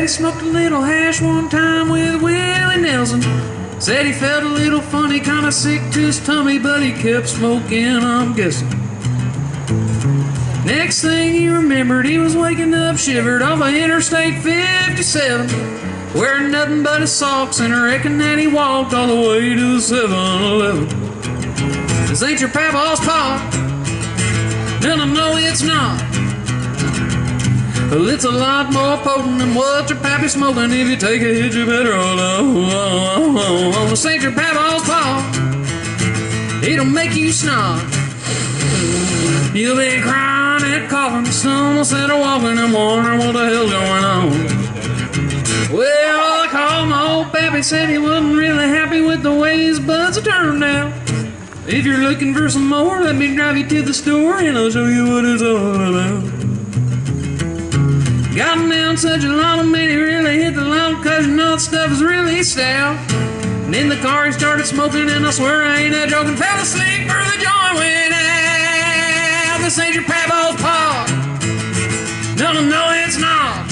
Daddy smoked a little hash one time with Willie Nelson. Said he felt a little funny, kinda sick to his tummy, but he kept smoking, I'm guessing. Next thing he remembered, he was waking up shivered off of Interstate 57, wearing nothing but his socks, and I reckon that he walked all the way to the 7-Eleven. This ain't your papa's pot. No, it's not. Well, it's a lot more potent than what your pappy's smoking. If you take a hit, you better hold on. This ain't your papa's pot. It'll make you snot. You'll be crying and coughing, some instead of walking and wondering what the hell's going on. Well, I called my old pappy, said he wasn't really happy with the way his buds had turned out. If you're looking for some more, let me drive you to the store and I'll show you what it's all about. Got him down such a lot of men, he really hit the loud, cause you know that stuff is really stout. And in the car he started smoking, and I swear I ain't that joking, fell asleep for the joint went out. This ain't your papa's pot. No, it's not.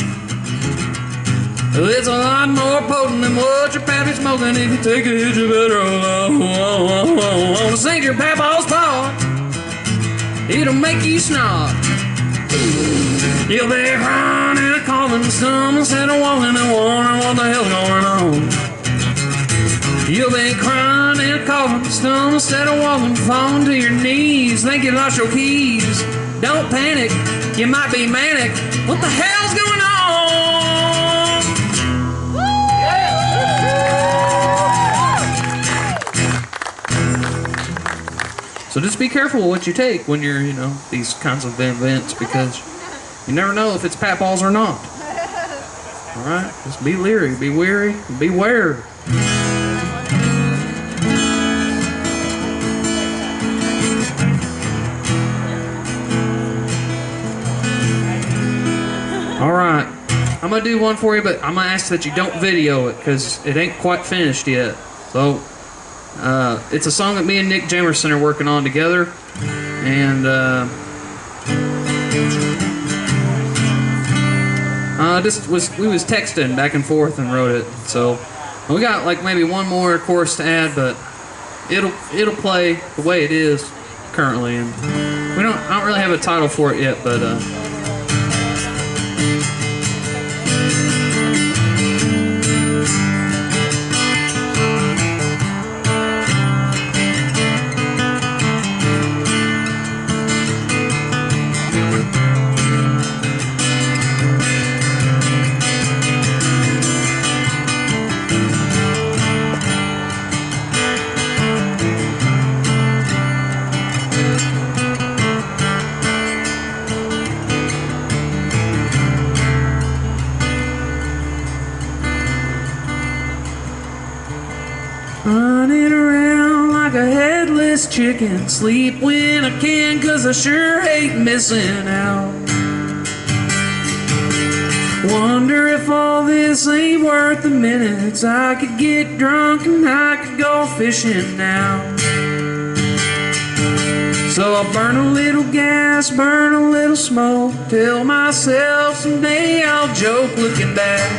It's a lot more potent than what your pappy's smoking. If you take a hit, you better hold on. This ain't your papa's pot. It'll make you snot. You'll be crying and calling some instead of walking and wondering what the hell's going on. You'll be crying and coughing, stunned instead of walking, falling to your knees. Think you lost your keys. Don't panic, you might be manic. What the hell's going on? So just be careful what you take when you're, these kinds of events, because you never know if it's papaws or not. All right, just be leery, be weary, beware. All right, I'm gonna do one for you, but I'm gonna ask that you don't video it because it ain't quite finished yet. So it's a song that me and Nick Jamerson are working on together, and we was texting back and forth and wrote it. So we got like maybe one more chorus to add, but it'll play the way it is currently, and I don't really have a title for it yet, but. Running around like a headless chicken, sleep when I can, cause I sure hate missing out. Wonder if all this ain't worth the minutes. I could get drunk and I could go fishing now. So I burn a little gas, burn a little smoke, tell myself someday I'll joke looking back.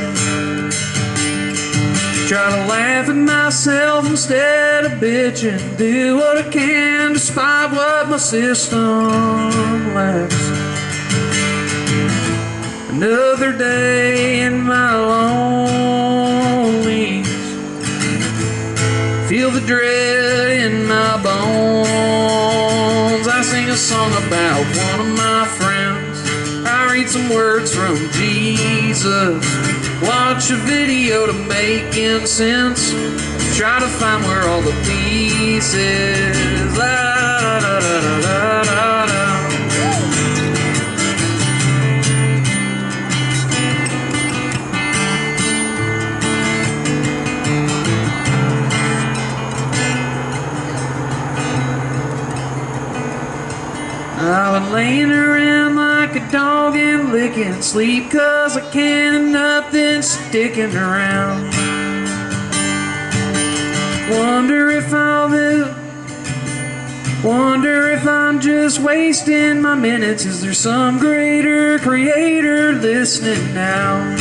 Try to laugh at myself instead of bitching, do what I can despite what my system lacks. Another day in my loneliness, feel the dread in my bones. I sing a song about one of my friends, I read some words from Jesus, watch a video to make sense, try to find where all the pieces la, da, da, da, da, da, da. I've been laying around like a dog and licking sleep, cause I can't and nothing's sticking around. Wonder if I'm just wasting my minutes. Is there some greater creator listening now?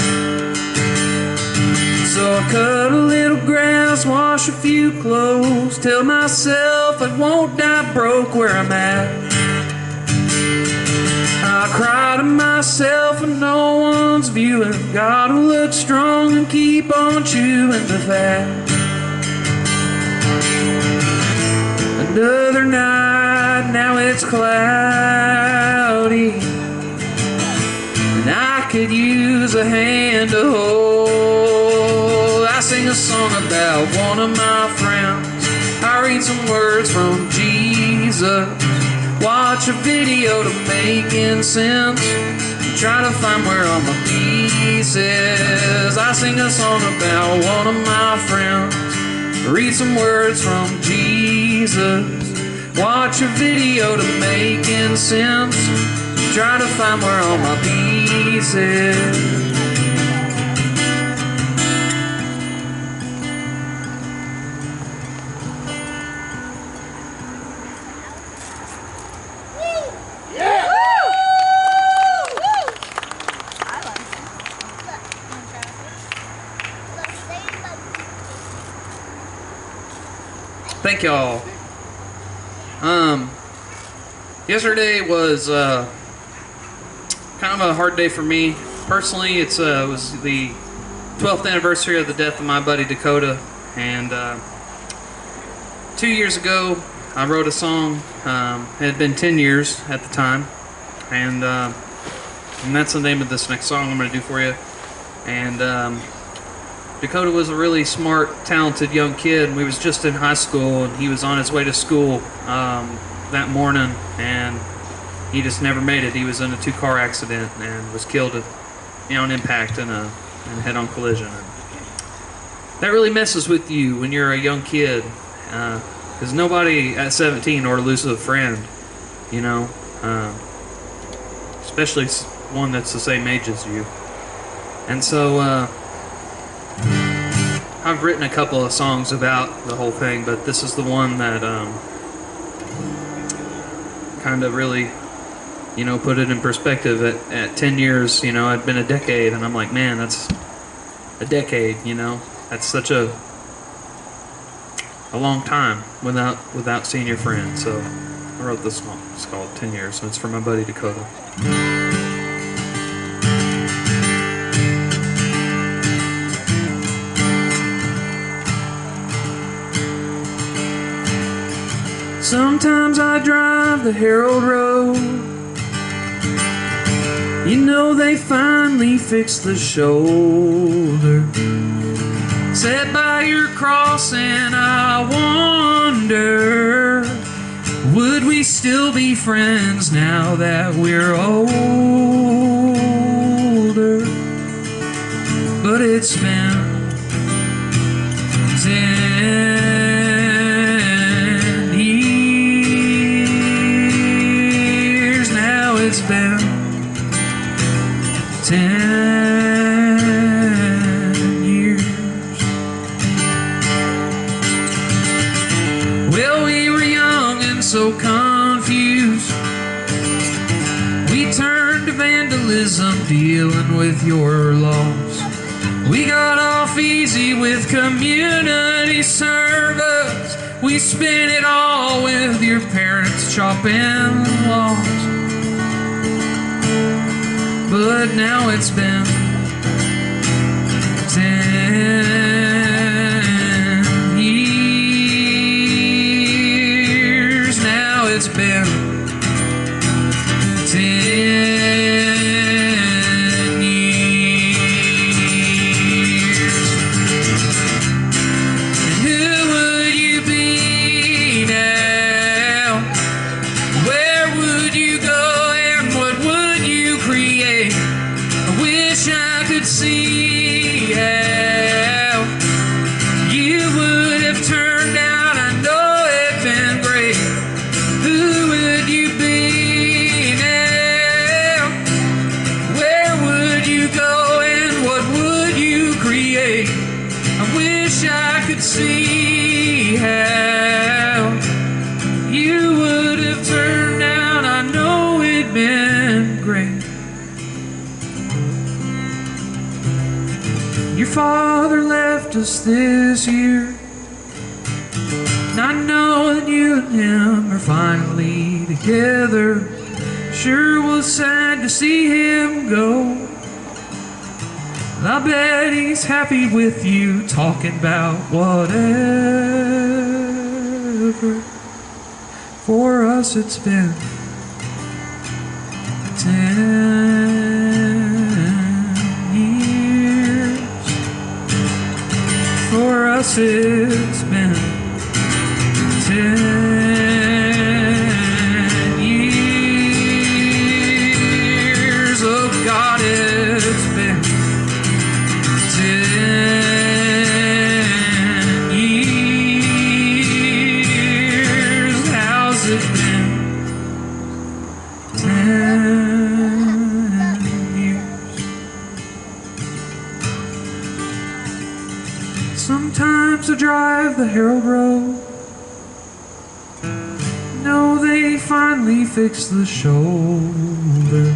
I'll cut a little grass, wash a few clothes, tell myself I won't die broke where I'm at. I cry to myself when no one's viewing, gotta look strong and keep on chewing the fat. Another night, now it's cloudy, and I could use a hand to hold. I sing a song about one of my friends, I read some words from Jesus, watch a video to making sense, try to find where all my pieces. I sing a song about one of my friends, read some words from Jesus, watch a video to making sense, try to find where all my pieces. Thank y'all. Yesterday was kind of a hard day for me personally. It was the 12th anniversary of the death of my buddy Dakota, and 2 years ago I wrote a song. It had been 10 years at the time, and that's the name of this next song I'm going to do for you. And Dakota was a really smart, talented young kid. We was just in high school, and he was on his way to school that morning, and he just never made it. He was in a two-car accident and was killed at, an impact in a head-on collision. And that really messes with you when you're a young kid, because nobody at 17 ought to lose a friend, especially one that's the same age as you. And so I've written a couple of songs about the whole thing, but this is the one that kind of really, put it in perspective. At 10 years, I'd been a decade, and I'm like, man, that's a decade, that's such a long time without seeing your friend. So I wrote this song. It's called 10 Years, and it's for my buddy Dakota. Sometimes I drive the Harold Road. They finally fixed the shoulder set by your cross, and I wonder, would we still be friends now that we're older? But it's been 10 years now. It's been 10 years. Well, we were young and so confused. We turned to vandalism, dealing with your loss. We got off easy with community service. We spent it all with your parents chopping logs. But now it's been 10 years. Now it's been 10 years. And who would you be now? Where would you go and what would you create? I wish I could see how you would have turned out. I know it'd been great. Who would you be now? Where would you go and what would you create? I wish I could see how you would have turned out. I know it'd been great. Your father left us this year, and I know that you and him are finally together. Sure was sad to see him go. I bet he's happy with you, talking about whatever. For us it's been 10 years. For us it's been 10 years. Oh God, it's been 10 years. How's it been 10 years? Sometimes I drive the Harold Road. No, they finally fixed the shoulder.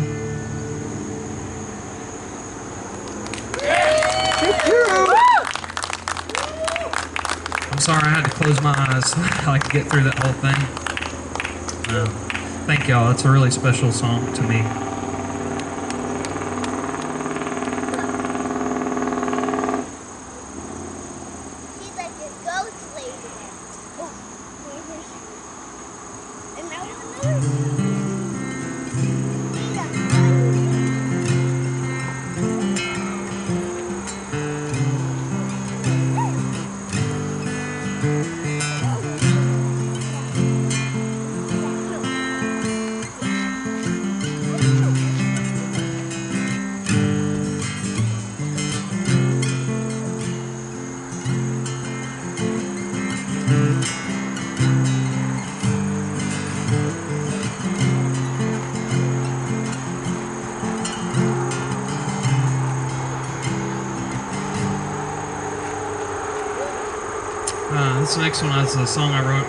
I'm sorry I had to close my eyes. I like to get through that whole thing. Thank y'all. It's a really special song to me. She's like a ghost lady. Oh. And now This next one is a song I wrote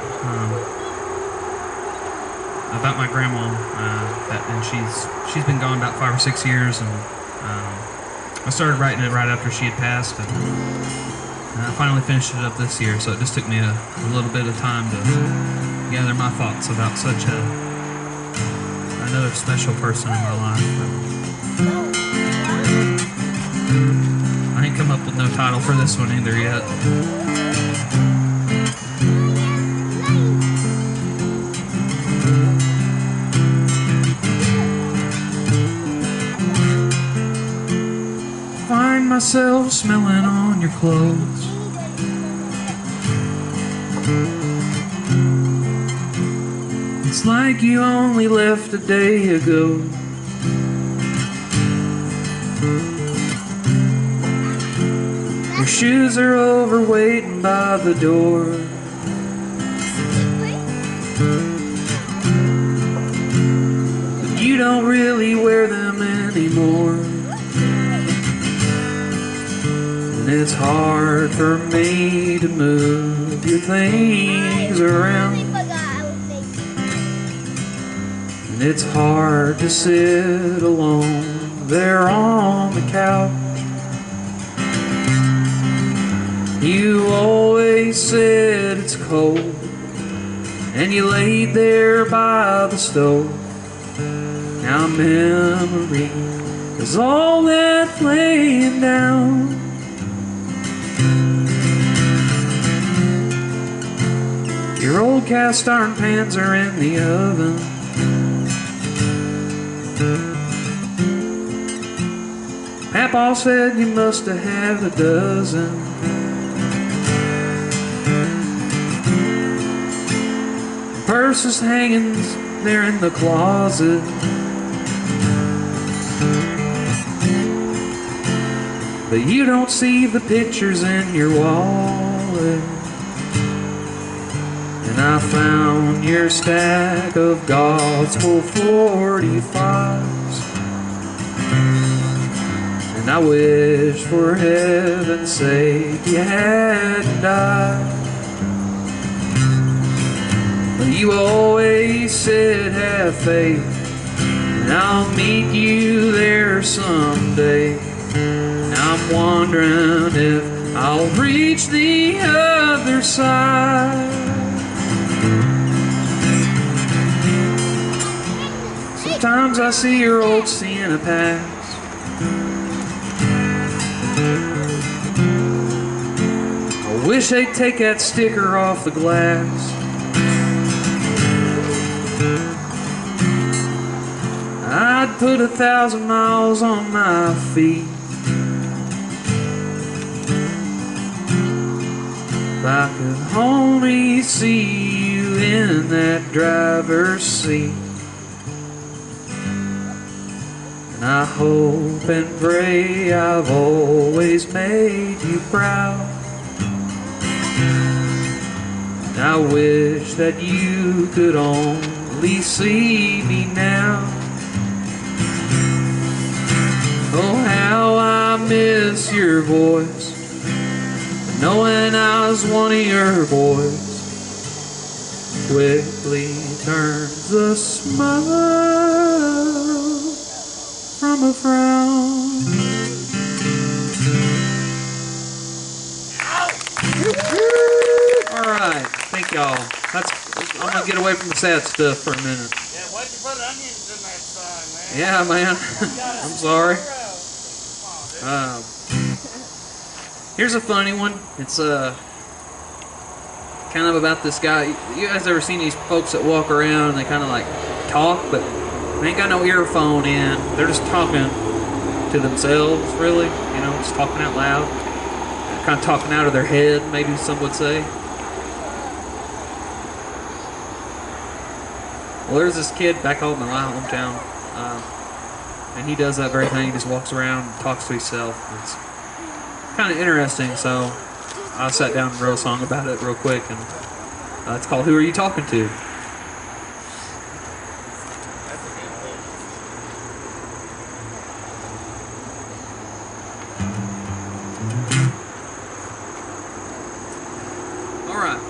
about my grandma, and she's been gone about 5 or 6 years, and I started writing it right after she had passed, and I finally finished it up this year. So it just took me a little bit of time to gather my thoughts about such another special person in my life. I ain't come up with no title for this one either yet. Find myself smelling on your clothes. It's like you only left a day ago. Your shoes are over waiting by the door. But you don't really wear them anymore. It's hard for me to move your things around, and it's hard to sit alone there on the couch. You always said it's cold, and you laid there by the stove. Now memory is all that's laying down. Your old cast iron pans are in the oven. Papa said you must have had a dozen. Purse is hanging there in the closet. But you don't see the pictures in your wallet. And I found your stack of gospel 45s. And I wish for heaven's sake you hadn't died. But you always said have faith, and I'll meet you there someday. Now I'm wondering if I'll reach the other side. Sometimes I see your old Sienna pass. I wish they'd take that sticker off the glass. I'd put 1,000 miles on my feet if I could only see you in that driver's seat. And I hope and pray I've always made you proud. And I wish that you could only see me now. Oh, how I miss your voice, knowing I was one of your boys. Quickly turns a smile from a frown. All right, thank y'all. I'm gonna get away from the sad stuff for a minute. Yeah, why'd you put onions in that song, man? Yeah, man. I'm sorry. Here's a funny one. It's kind of about this guy. You guys ever seen these folks that walk around and they kind of like talk, but they ain't got no earphone in. They're just talking to themselves, really. You know, just talking out loud. Kind of talking out of their head, maybe some would say. Well, there's this kid back home in my hometown. And he does that very thing. He just walks around and talks to himself. It's kind of interesting, so I sat down and wrote a song about it real quick, and it's called Who Are You Talking To? All right.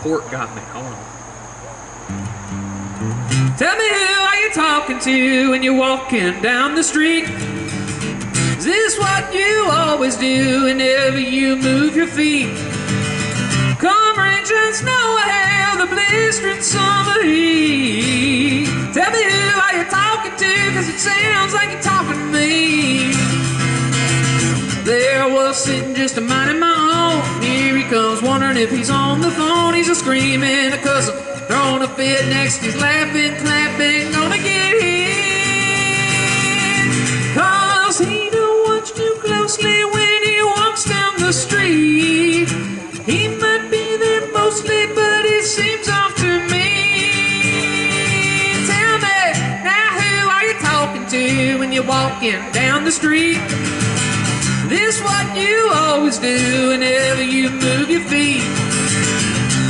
Pork got me. Hold on. Tell me who are you talking to when you're walking down the street? Is this what you always do whenever you move your feet? Come rain, just know I have the blistering summer heat. Tell me who are you talking to, cause it sounds like you're talking to me. There I was sitting just a minding my own. Here he comes, wondering if he's on the phone. He's a screaming, a cussing, throwing a fit next. He's laughing, clapping, gonna get hit. Cause he don't watch too closely when he walks down the street. He might be there mostly, but he seems off to me. Tell me, now who are you talking to when you're walking down the street? This what you always do whenever you move your feet.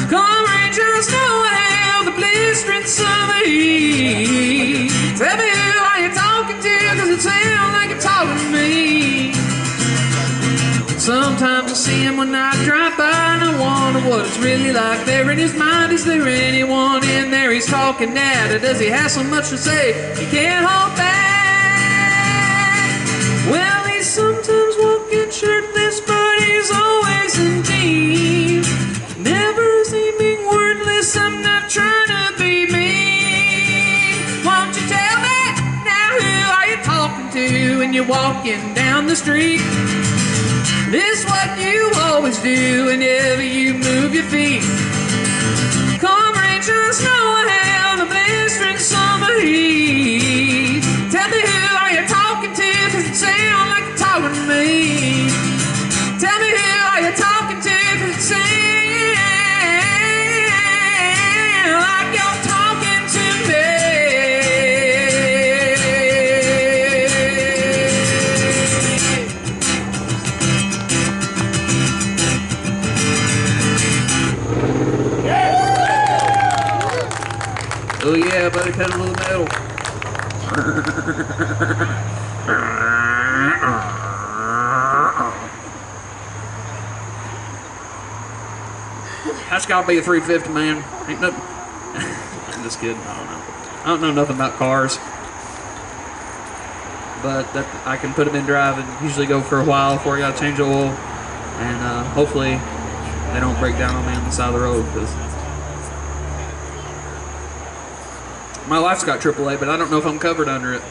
Come rain, just know I have the blistering summer heat. Tell me who are you talking to, cause it sounds like you're talking to me. Sometimes I see him when I drive by and I wonder what it's really like there in his mind. Is there anyone in there he's talking at, or does he have so much to say he can't hold back? Well, he's sometimes walking shirtless, but he's always in jeans. Never seeming wordless, I'm not trying to be mean. Won't you tell me, now who are you talking to when you're walking down the street? This what you always do whenever you move your feet. Come rain, just know I have the blistering summer heat. Tell me who are you talking to, cause it sounds like you're talking to me. Tell me who are you talking to, cause it sounds like you're talking to me. Oh yeah, buddy, cut a little metal. That's gotta be a 350, man. Ain't nothing. I'm just kidding. I don't know. I don't know nothing about cars, but that I can put them in drive and usually go for a while before I got to change oil, and hopefully they don't break down on me on the side of the road, because my wife's got AAA, but I don't know if I'm covered under it.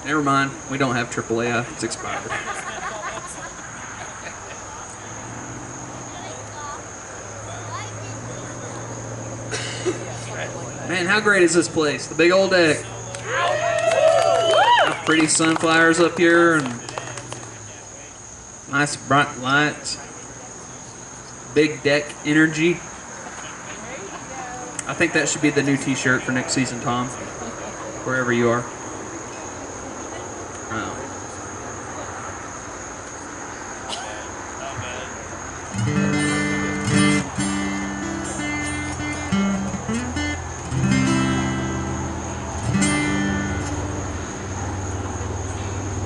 Never mind, we don't have AAA. It's expired. Man, how great is this place? The Big Ole Deck. Got pretty sunflowers up here and nice bright lights. Big Deck energy. I think that should be the new t-shirt for next season, Tom. Wherever you are.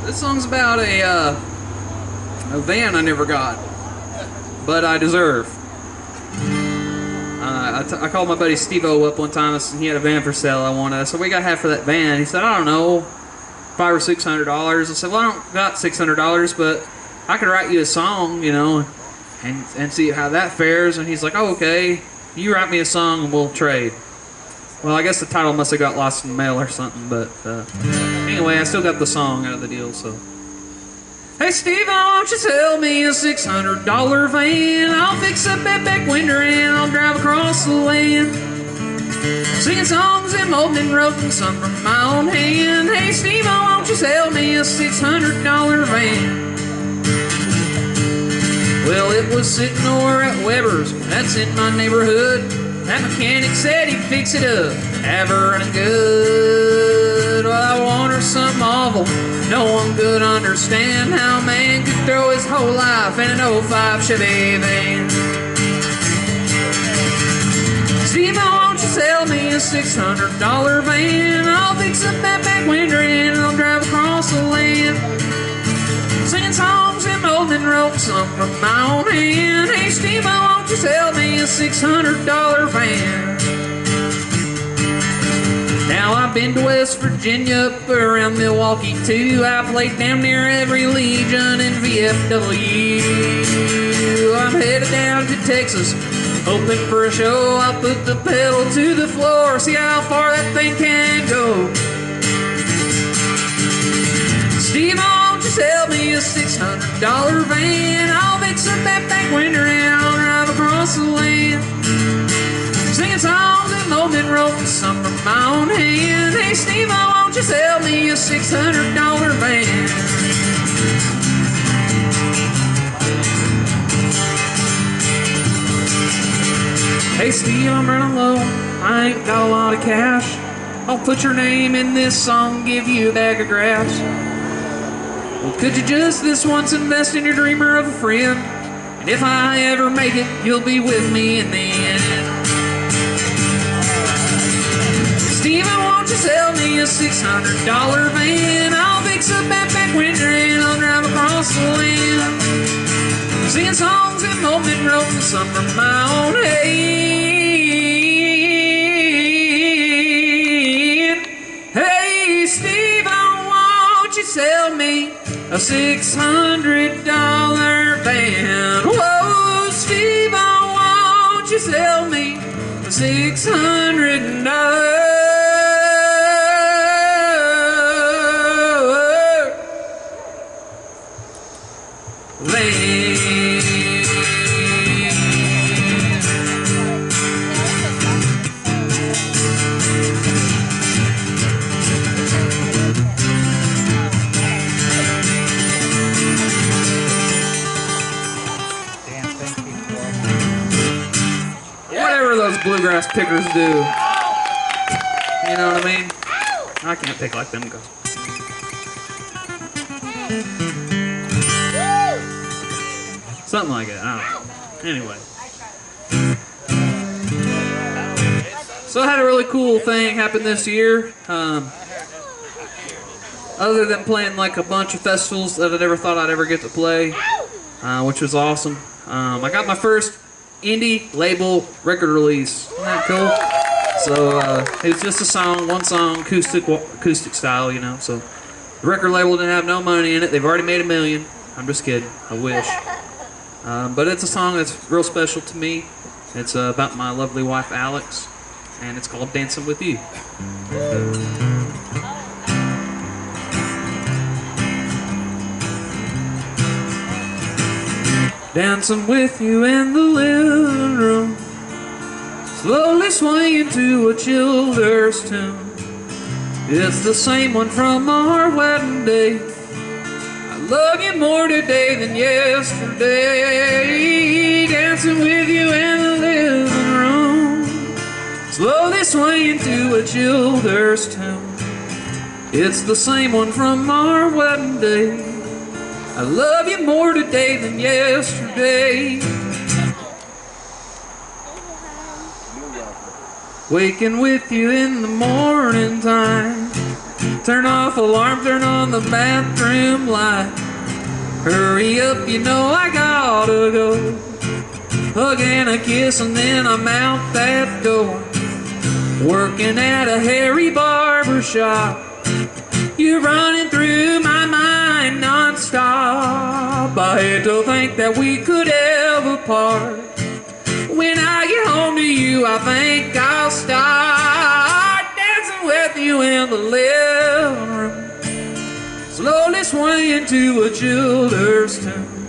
This song's about a van I never got, but I deserve. I called my buddy Steve-O up one time, and he had a van for sale I wanted. I said, what you got to have for that van? He said, I don't know, $500 or $600. I said, well, I don't got $600, but I could write you a song, you know, and see how that fares. And he's like, oh, okay, you write me a song and we'll trade. Well, I guess the title must have got lost in the mail or something, but anyway, I still got the song out of the deal, so. Hey, Steve, why don't you sell me a $600 van? I'll fix up that back window and I'll drive across the land. Singing songs and molding and wrote some from my own hand. Hey, Steve, why don't you sell me a $600 van? Well, it was sitting over at Weber's, that's in my neighborhood. That mechanic said he'd fix it up, have her running good. Well, I want her something awful. No one could understand how a man could throw his whole life in an '05 Chevy van. Steve, why don't you sell me a $600 van? I'll fix up that back window and I'll drive across the land. Singing songs and molding ropes, some from my own hand. Hey, Steve, why won't you sell me a $600 van? Now, I've been to West Virginia, up around Milwaukee, too. I played damn near every Legion in VFW. I'm headed down to Texas, hoping for a show. I'll put the pedal to the floor, see how far that thing can go. Steve, sell me a $600 van. I'll fix up that back window and I'll drive across the land. Singing songs and molding ropes, some from my own hand. Hey, Steve, why won't you sell me a $600 van? Hey, Steve, I'm running low. I ain't got a lot of cash. I'll put your name in this song, give you a bag of grass. Well, could you just this once invest in your dreamer of a friend? And if I ever make it, you'll be with me in the end. Steven, won't you sell me a $600 van? I'll fix up that back window and I'll drive across the land. Singing songs and molding ropes and some from my own hand. Hey, Steve, won't you sell me a $600 van? Whoa, Steve, won't you sell me a $600 van? Those bluegrass pickers do. You know what I mean? I can't pick like them guys. Something like it. I don't know. Anyway. So I had a really cool thing happen this year. Other than playing like a bunch of festivals that I never thought I'd ever get to play, which was awesome. I got my first indie label record release. Isn't that cool? So it was just a song, one song, acoustic style, you know. So the record label didn't have no money in it. They've already made $1 million. I'm just kidding. I wish. But it's a song that's real special to me. It's about my lovely wife Alex, and it's called "Dancing with You." Dancing with you in the living room, slowly swaying to a Childers tune. It's the same one from our wedding day. I love you more today than yesterday. Dancing with you in the living room, slowly swaying to a Childers tune. It's the same one from our wedding day. I love you more today than yesterday. Waking with you in the morning time. Turn off alarm, turn on the bathroom light. Hurry up, you know I gotta go. Hug and a kiss and then I'm out that door. Working at a hairy barber shop. You're running through my mind non-stop. I hate to think that we could ever part. When I get home to you, I think I'll start dancing with you in the living room, slowly swaying to a Childers tune.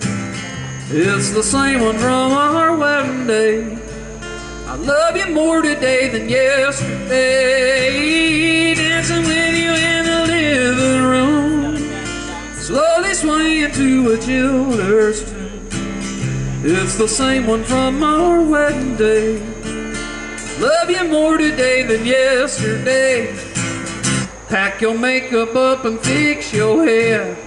It's the same one from our wedding day. I love you more today than yesterday. Dancing with you in the living room, slowly swaying to a Childers tune. It's the same one from our wedding day. Love you more today than yesterday. Pack your makeup up and fix your hair.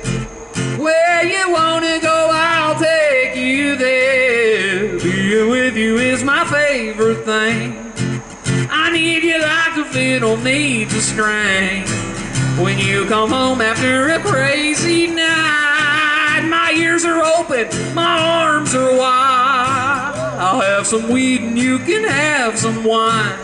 Where you wanna go, I'll take you there. Being with you is my favorite thing. I need you like a fiddle needs a string. When you come home after a crazy night, my ears are open, my arms are wide. I'll have some weed and you can have some wine.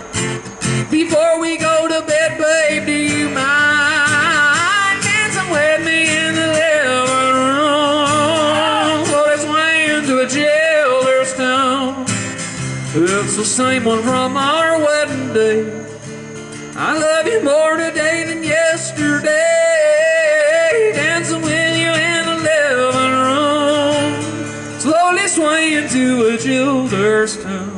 Before we go to bed, babe, do you mind dancing with me in the living room? Slowly swaying to a Childers tune. It's the same one from our wedding day. I love you more today than yesterday. Dancing with you in the living room, slowly swaying to a Childers tune.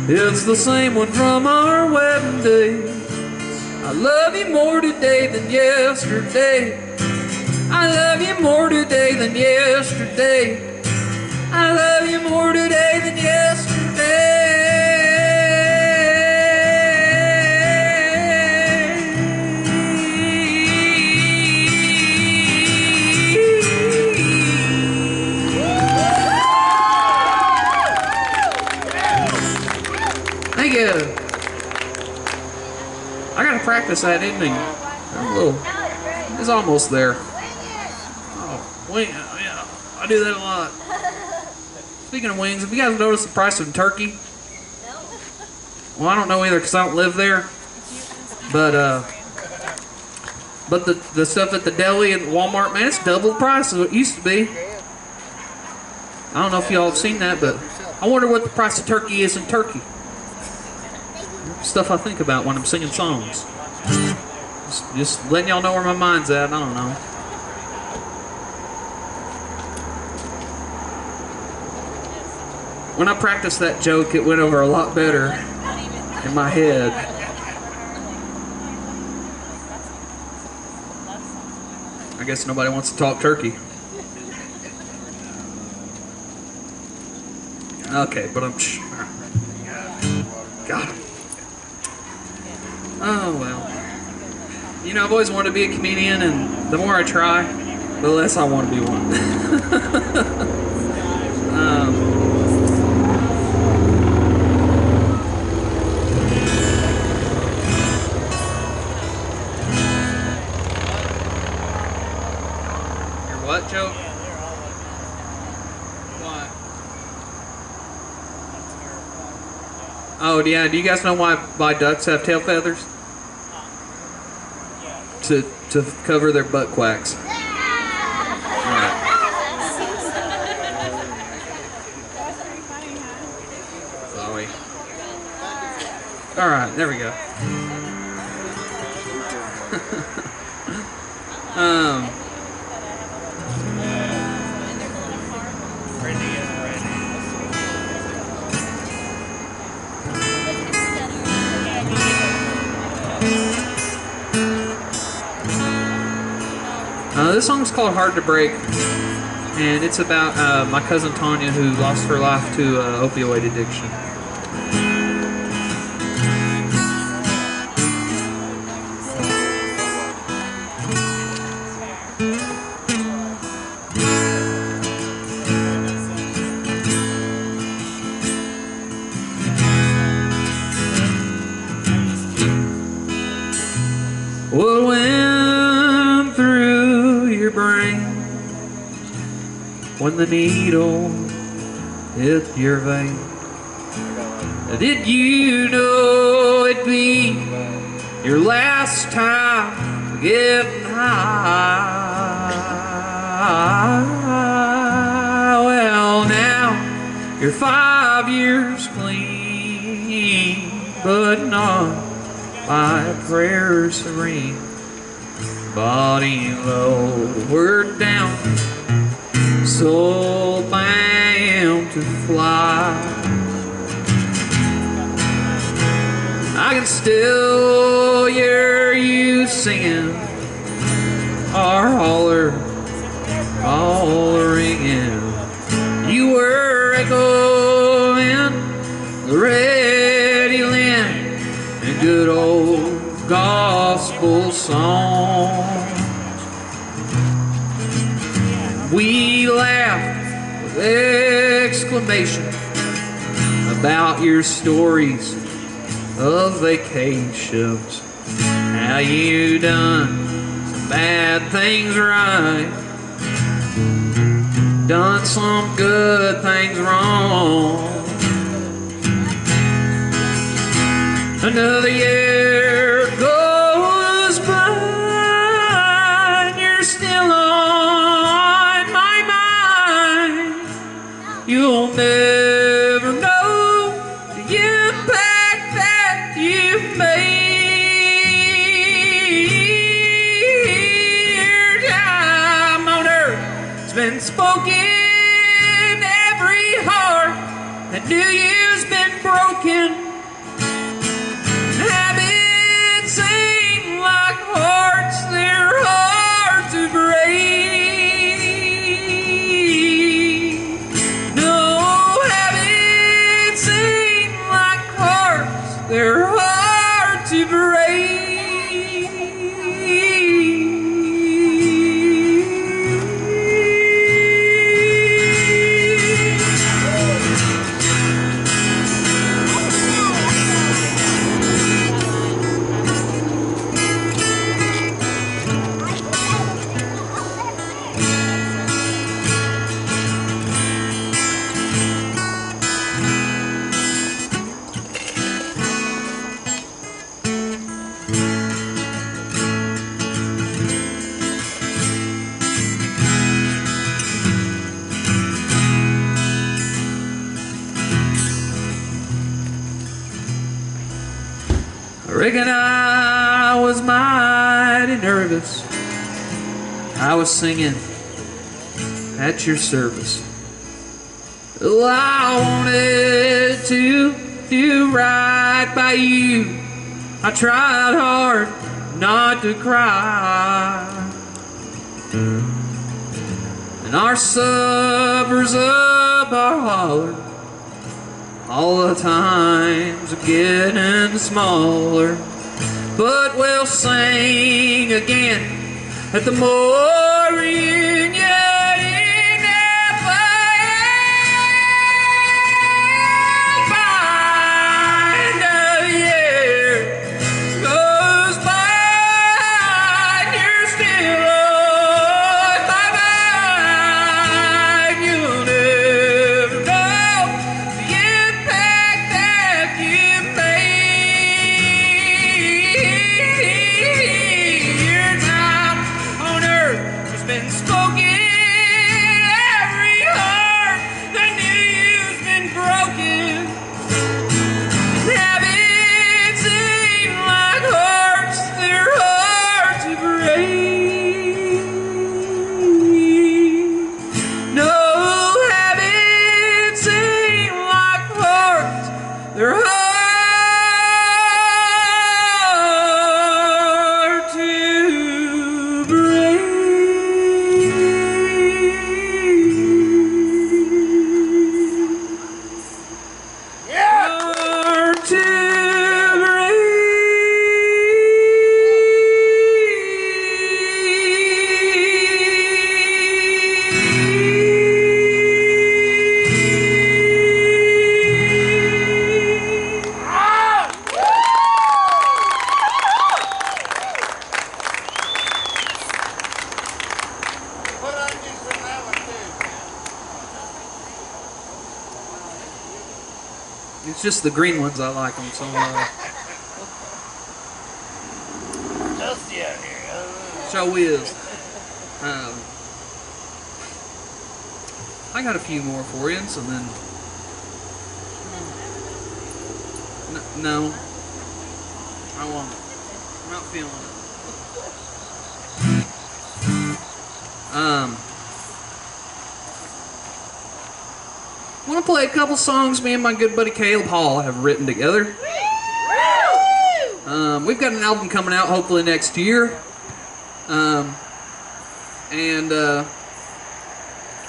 It's the same one from our wedding day. I love you more today than yesterday. I love you more today than yesterday. I love you more today than yesterday. Thank you. I gotta practice that ending. It's almost there. Oh, wing. Yeah, I do that a lot. Speaking of wings, have you guys noticed the price of turkey? Well, I don't know either because I don't live there. But the stuff at the deli and Walmart, man, it's double the price of what it used to be. I don't know if y'all have seen that, but I wonder what the price of turkey is in Turkey. Stuff I think about when I'm singing songs. Just letting y'all know where my mind's at. I don't know. When I practiced that joke, it went over a lot better in my head. I guess nobody wants to talk turkey. Okay, but I'm... God. Oh, well. You know, I've always wanted to be a comedian, and the more I try, the less I want to be one. Your what, Joe? Why? yeah. Do you guys know why ducks have tail feathers? To cover their butt quacks. Alright. Sorry. Alright, there we go. This song's called Hard to Break, and it's about my cousin Tanya, who lost her life to opioid addiction. What went through your brain when the needle hit your vein? Did you know it'd be your last time getting high? Well, now you're 5 years clean, but not by prayers serene. Body lowered down, soul bound to fly. I can still hear you singing, or hollering. You were echoing the ready land and good old gospel songs. We laughed with exclamation about your stories of vacations, how you done some bad things right, done some good things wrong. Another year goes by and you're still on my mind. You'll never know the impact that you've made. Time on earth has been spoken, every heart that knew you's been broken. Habits ain't like hearts, they're hard to break. No, habits ain't like hearts, they're hard to break. I reckon I was mighty nervous. I was singing at your service. Oh, I wanted to do right by you. I tried hard not to cry. And our suppers up our holler, all the times are getting smaller, but we'll sing again at the more reunion in find a year goes by and you're still on my mind. You'll never know the impact that you made. It's just the green ones I like them so Dusty out here. so is. I got a few more for you, so then. No, I won't. I'm not feeling it. I want to play a couple songs me and my good buddy Caleb Hall have written together. We've got an album coming out hopefully next year.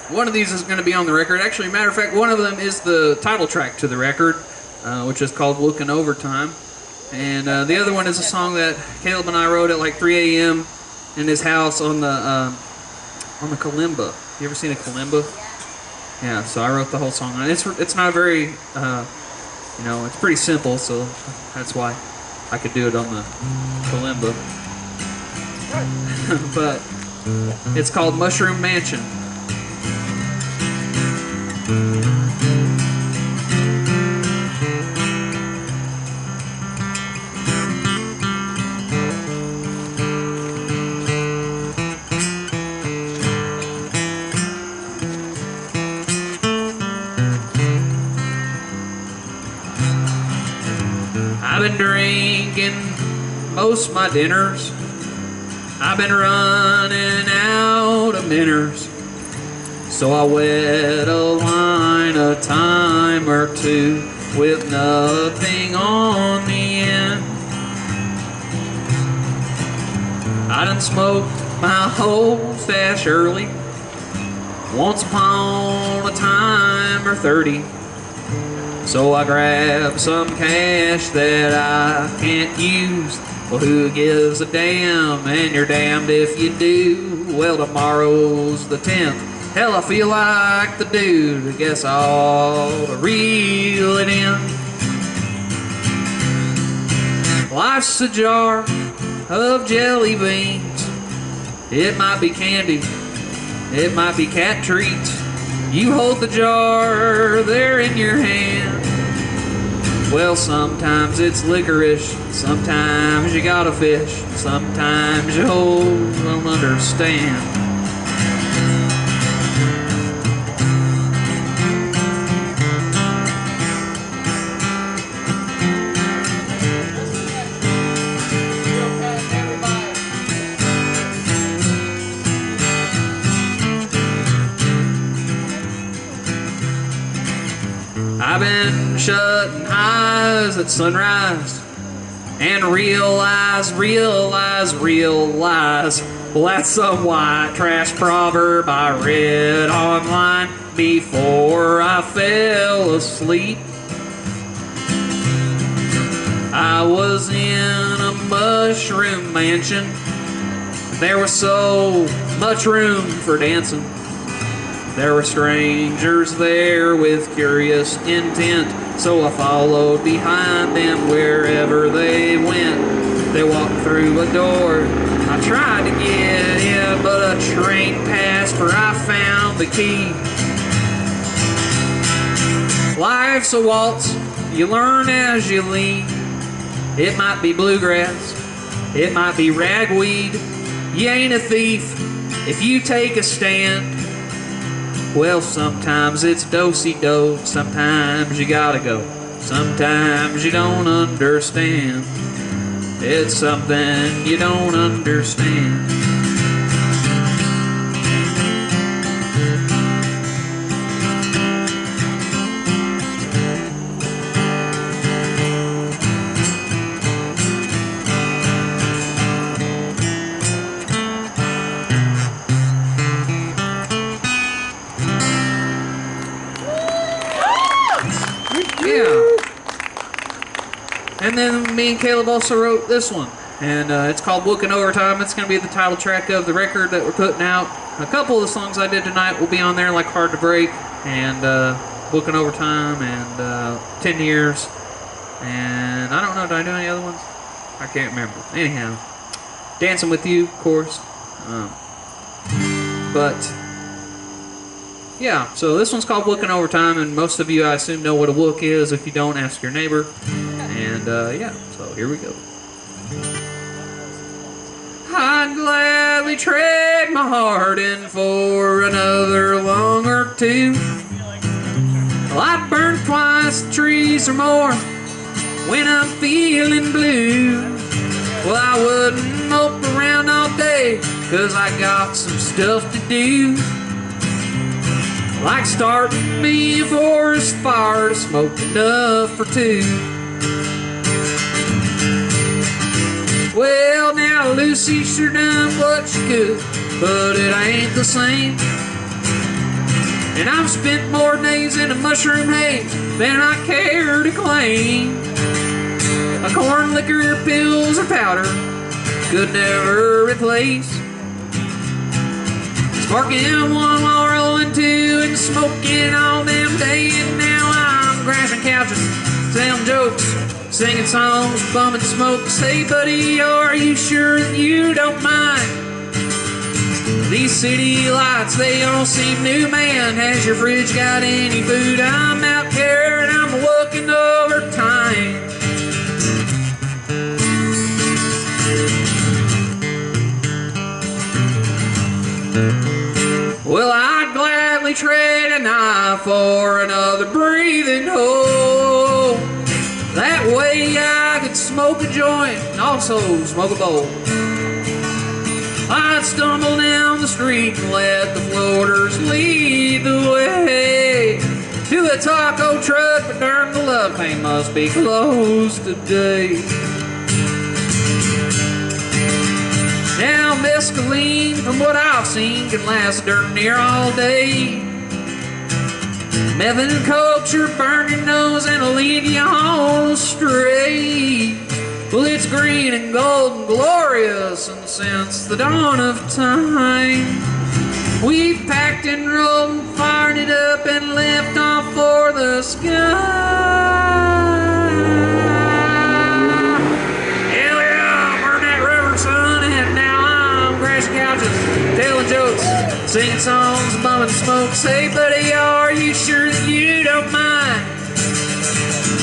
One of these is going to be on the record. Actually, matter of fact, one of them is the title track to the record, which is called Looking Overtime. And the other one is a song that Caleb and I wrote at like 3 a.m. in his house on the kalimba. You ever seen a kalimba? Yeah, so I wrote the whole song. And it's not very, it's pretty simple, so that's why I could do it on the kalimba. But it's called Mushroom Mansion. I've been drinking most of my dinners. I've been running out of dinners. So I wet a line a time or two with nothing on the end. I done smoked my whole stash early. Once upon a time or 30. So I grabbed some cash that I can't use. Well, who gives a damn? And you're damned if you do. Well, tomorrow's the 10th. Hell, I feel like the dude. I guess I ought to reel it in. Life's a jar of jelly beans. It might be candy. It might be cat treats. You hold the jar there in your hand. Well, sometimes it's licorice, sometimes you gotta fish, sometimes you don't understand. I've been shutting eyes at sunrise and realize. Well, that's some white trash proverb I read online before I fell asleep. I was in a mushroom mansion. There was so much room for dancing. There were strangers there with curious intent, so I followed behind them wherever they went. They walked through a door. I tried to get in, but a train passed where I found the key. Life's a waltz, you learn as you lead. It might be bluegrass, it might be ragweed. You ain't a thief if you take a stand. Well, sometimes it's do-si-do, sometimes you gotta go, sometimes you don't understand. It's something you don't understand. And then me and Caleb also wrote this one, and it's called Looking Overtime. It's going to be the title track of the record that we're putting out. A couple of the songs I did tonight will be on there, like Hard to Break, and Looking Overtime, and 10 Years, and I don't know, did I do any other ones? I can't remember. Anyhow, Dancing With You, of course. But yeah, so this one's called Wooking Overtime, and most of you, I assume, know what a wook is. If you don't, ask your neighbor. And yeah, so here we go. I'd gladly trade my heart in for another lung or two. Well, I'd burn twice the trees or more when I'm feeling blue. Well, I wouldn't mope around all day, 'cause I got some stuff to do. Like starting me a forest fire to smoke enough for two. Well, now Lucy sure done what she could, but it ain't the same. And I've spent more days in a mushroom haze than I care to claim. A corn liquor, pills, or powder could never replace sparking one while rolling two and smoking all them day. And now I'm crashing couches, selling jokes, singing songs, bumming smoke. Say, buddy, are you sure that you don't mind? These city lights, they all seem new, man. Has your fridge got any food? I'm out here and I'm working overtime. Well, I'd gladly trade a knife for another breathing hole. That way I could smoke a joint and also smoke a bowl. I'd stumble down the street and let the floaters lead the way to a taco truck, but darn, the love paint must be closed today. Now mescaline, from what I've seen, can last darn near all day. Meth and culture burn your nose and it'll lead you on astray. Well, it's green and gold and glorious, and since the dawn of time, we've packed and rolled and fired it up and left off for the sky. Hell yeah, burn that rubber, son, and now I'm crashing couches, telling jokes, singing songs, bumming smoke. Say, buddy, are you sure that you don't mind?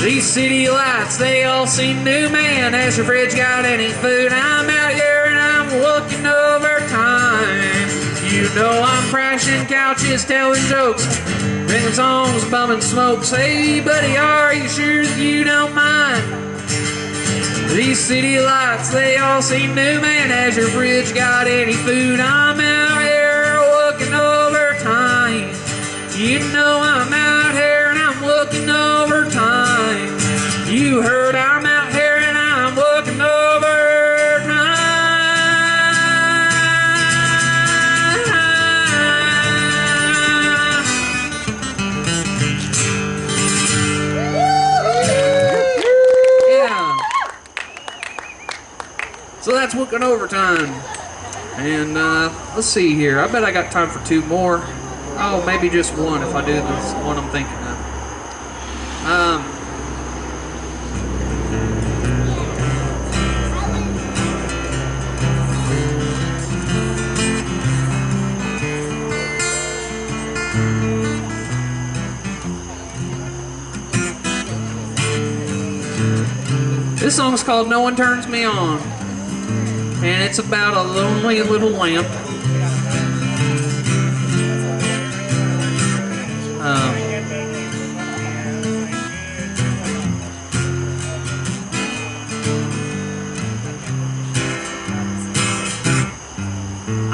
These city lights, they all seem new, man. Has your fridge got any food? I'm out here and I'm looking overtime. You know I'm crashing couches, telling jokes, singing songs, bumming smoke. Say, buddy, are you sure that you don't mind? These city lights, they all seem new, man. Has your fridge got any food? I'm out here working overtime. You know I'm out here and I'm working overtime. You heard I'm out here and I'm working overtime. Yeah. So that's working overtime. And let's see here. I bet I got time for two more. Oh, maybe just one if I do this one I'm thinking of. This song's called No One Turns Me On. And it's about a lonely little lamp.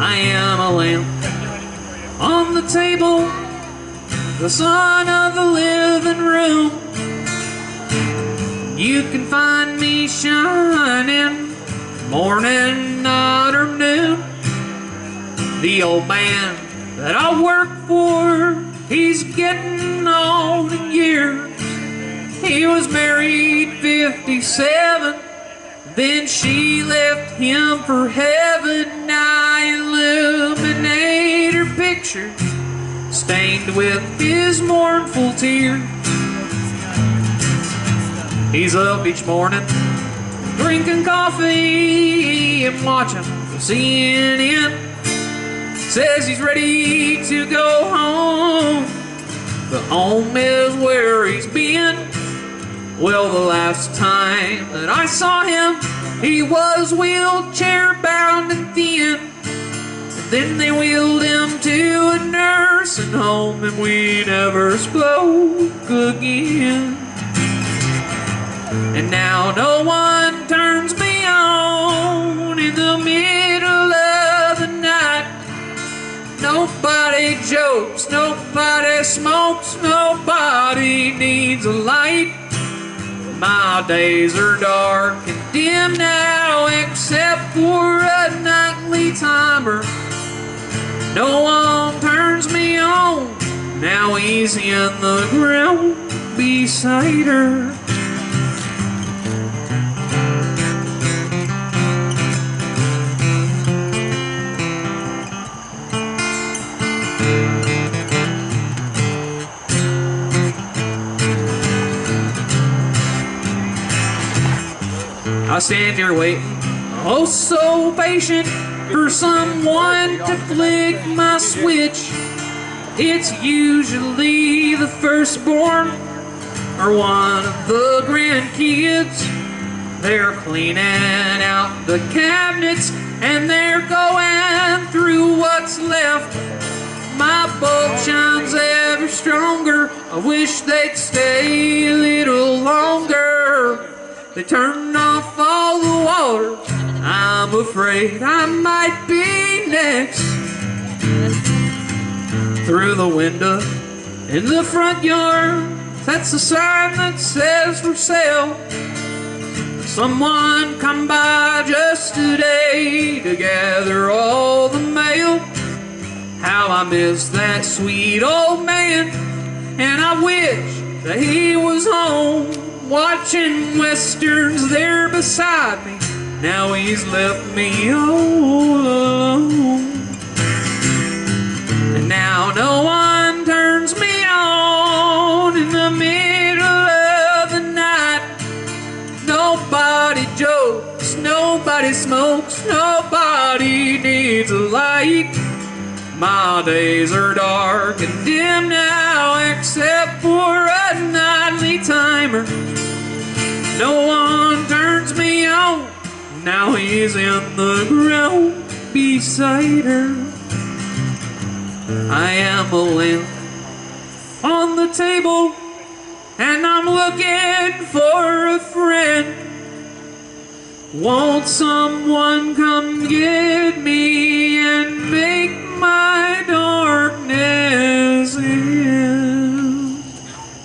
I am a lamp on the table, the sun of the living room. You can find me shining morning, night, or noon. The old man that I work for, he's getting on in years. He was married 57, then she left him for heaven. I illuminate her picture, stained with his mournful tears. He's up each morning, drinking coffee and watching CNN. says he's ready to go home. The home is where he's been. Well, the last time that I saw him, he was wheelchair bound and thin. And then they wheeled him to a nursing home, and we never spoke again. And now no one turns me on in the middle of the night. Nobody jokes, nobody smokes, nobody needs a light. My days are dark and dim now, except for a nightly timer. No one turns me on, now he's in the ground beside her. I stand here waiting, oh so patient, for someone to flick my switch. It's usually the firstborn or one of the grandkids. They're cleaning out the cabinets and they're going through what's left. My bulb shines ever stronger, I wish they'd stay a little longer. They turned off all the water, I'm afraid I might be next. Through the window in the front yard, that's a sign that says for sale. Someone come by just today to gather all the mail. How I miss that sweet old man, and I wish that he was home watching westerns there beside me. Now he's left me all alone. And now no one turns me on in the middle of the night. Nobody jokes, nobody smokes, nobody needs a light. My days are dark and dim now, except for a nightly timer. No one turns me on, now he's in the ground beside her. I am a lamp on the table, and I'm looking for a friend. Won't someone come get me and make my darkness end?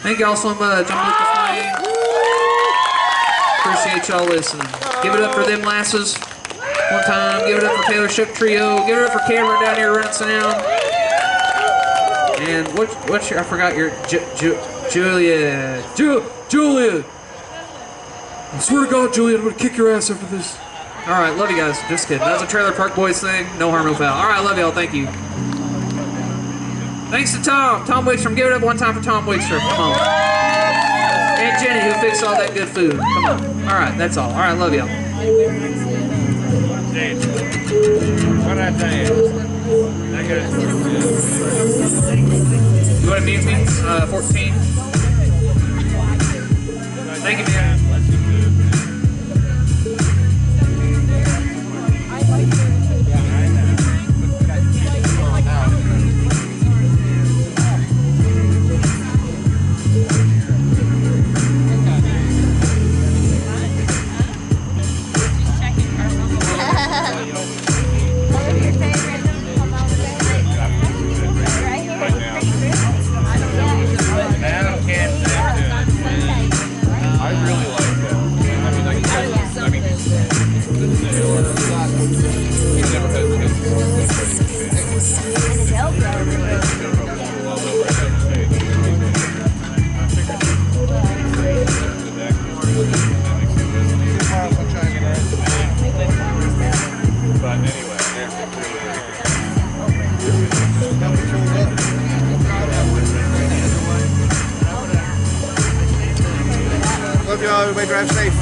Thank y'all so much. I'm Lucas Wayne. Appreciate y'all listening. Give it up for them lasses one time. Give it up for Taylor Shook Trio. Give it up for Cameron down here running sound. And what's your, I forgot your, Julia. Julia. I swear to God, Julia, I'm gonna kick your ass after this. All right, love you guys. Just kidding. That's a Trailer Park Boys thing. No harm, no foul. All right, love y'all. Thank you. Thanks to Tom. Tom Wickstrom. Give it up one time for Tom Wickstrom. Come on. And Jenny, who fixed all that good food. Come on. All right, that's all. All right, love y'all. What I tell you? You want to meet me? 14. Thank you, man. Love y'all. Everybody drive safe.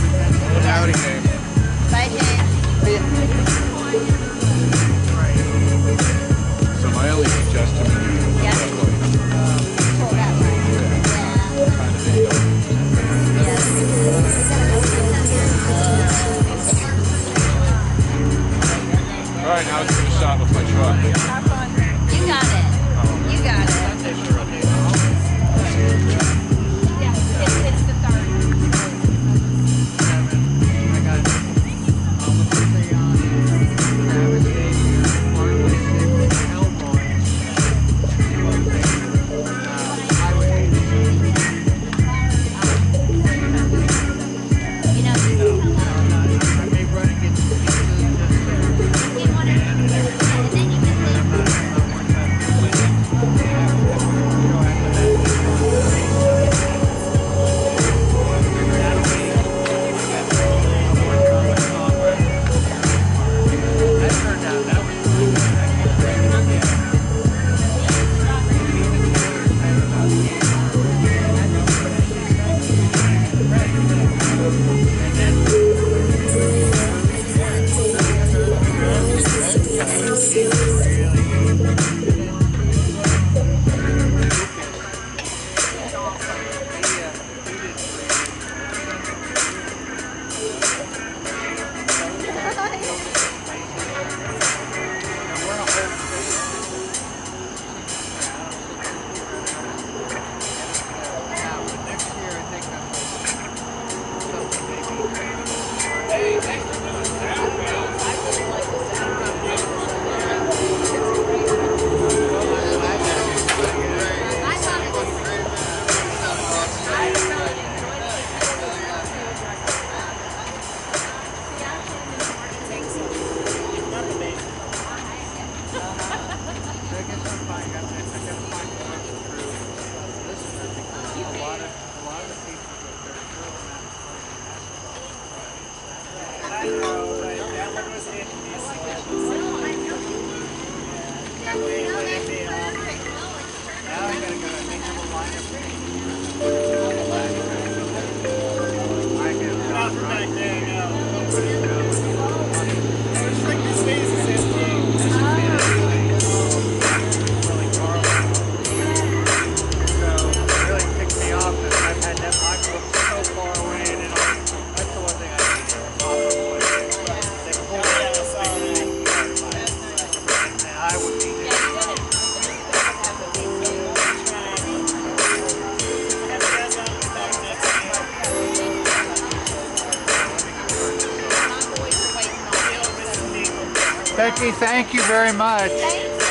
Howdy. Bye, Jay. Have fun. You got it. You got it. Yeah, it's the third. Becky, thank you very much.